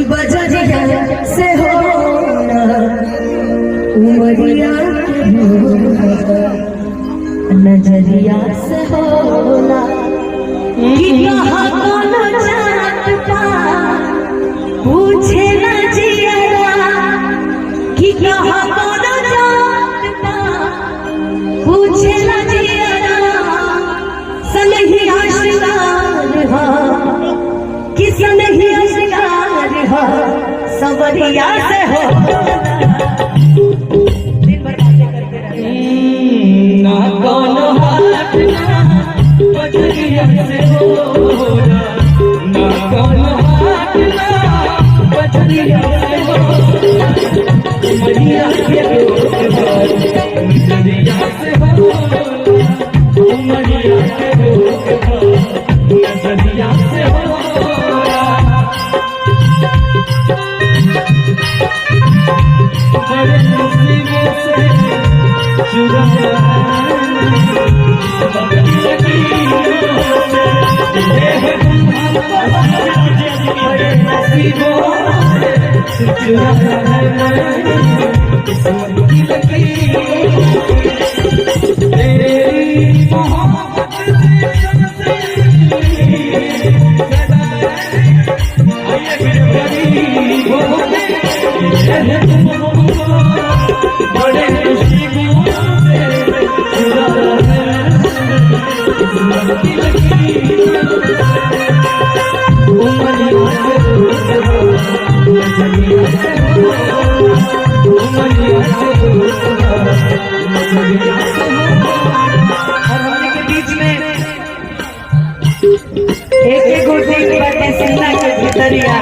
बजरिया से हो उमरिया नजरिया से होला कि कहाँ कौन जात पा पूछे न जियरा कि कहाँ कौन जात पा पूछे न जियरा सनहिया श्रृंगार हा कि सनहिया श्रृंगार हा सवरिया से हो ना कौन हाथ ना बजरिया से होला ना कौन हाथ ना बजरिया से होला उमरिया के रोक नजरिया से होला उमरिया के रोक नजरिया से होला बड़े नसीबों से जुड़ा बड़े नसीबों से जुड़ा की लकीर तेरी मोहब्बत से बड़े नसीबों से के बीच में एक गोटे की बातें सीना के भीतरिया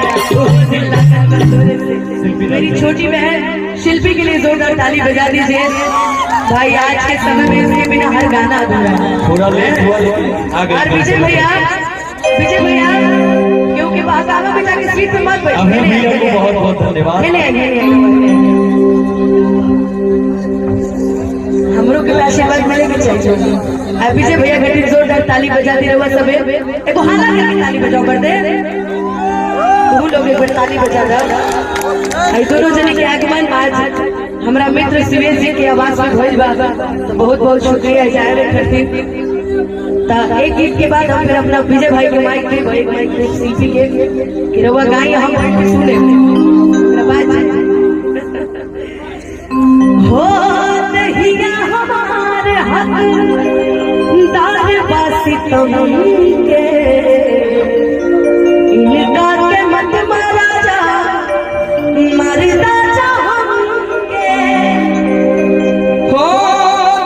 मेरी छोटी बहन शिल्पी के लिए जोरदार ताली बजा दीजिए भाई। आज के समय में इसके बिना हर गाना अधूरा है। थोड़ा लेट हुआ लेकिन आ गए। और विजय भैया क्योंकि बात आगे में जाके सीट पे मत बैठो। बहुत बहुत धन्यवाद। हमरों के आशीर्वाद मिले के चाहिए। विजय भैया घड़ी जोरदार ताली बजा दी रहुआ सबे एगो हाला करके ताली बजाओ कर दे तू लोग एक बार ताली बजा दो। दोनों जने के आगमन आज हमारा मित्र शिवेश जी की आवाज में भइल बा तो बहुत बहुत शुक्रिया जाहिर करती। एक गीत के बाद हम फिर अपना विजय भाई के माइक पे भाई माइक पे शिल्पी के कि रहुआ गाई हम बैठ के सुने हो दहिया हमारे हक दार बासी तुम के इनका के मत मारा जा मरदा जा हमके हो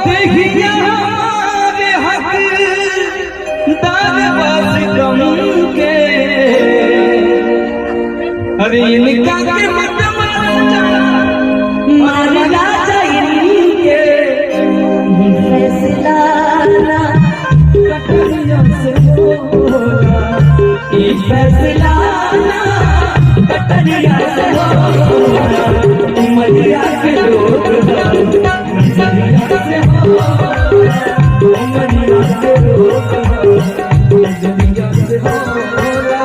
दहिया हमारे हक दार बासी तुम के अरे इनका के मत मारा जा मरदा जा इनके फैसला कटरियों से होला फैसला कटरिया से होला उमरिया के लोग नजरिया से होला उमरिया के लोग नजरिया से होला।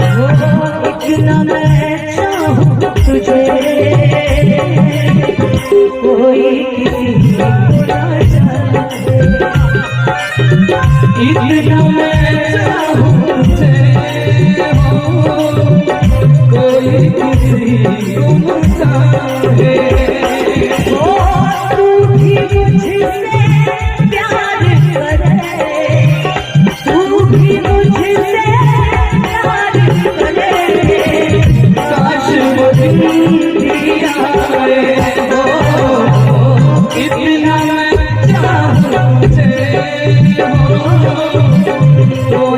इतना मैं चाहूं तुझे कोई किसी को ना जाने। इतना मैं चाहूं तुझे कोई किसी को ना जाने। तू भी मुझसे प्यार करे तू भी मुझसे प्यार करे काश वो दिन भी आए हो इतना मैं चाहूं तुझे हो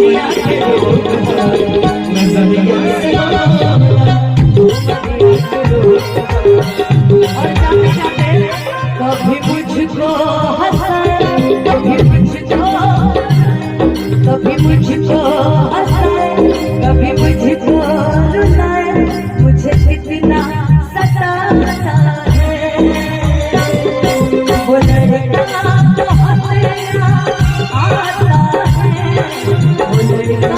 उमरिया के रोग नजरिया से और जाते जाते कभी मुझको हंसाए कभी मुझको हंसाए कभी मुझको रुलाए मुझे कितना सताता है वो लड़का बहुत प्यारा आता है वो लड़का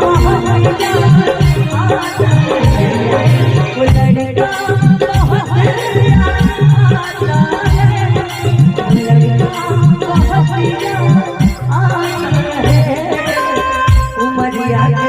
बहुत प्यारा आता है वो लड़का बहुत प्यारा आता है वो लड़का बहुत प्यारा आता है उमरिया के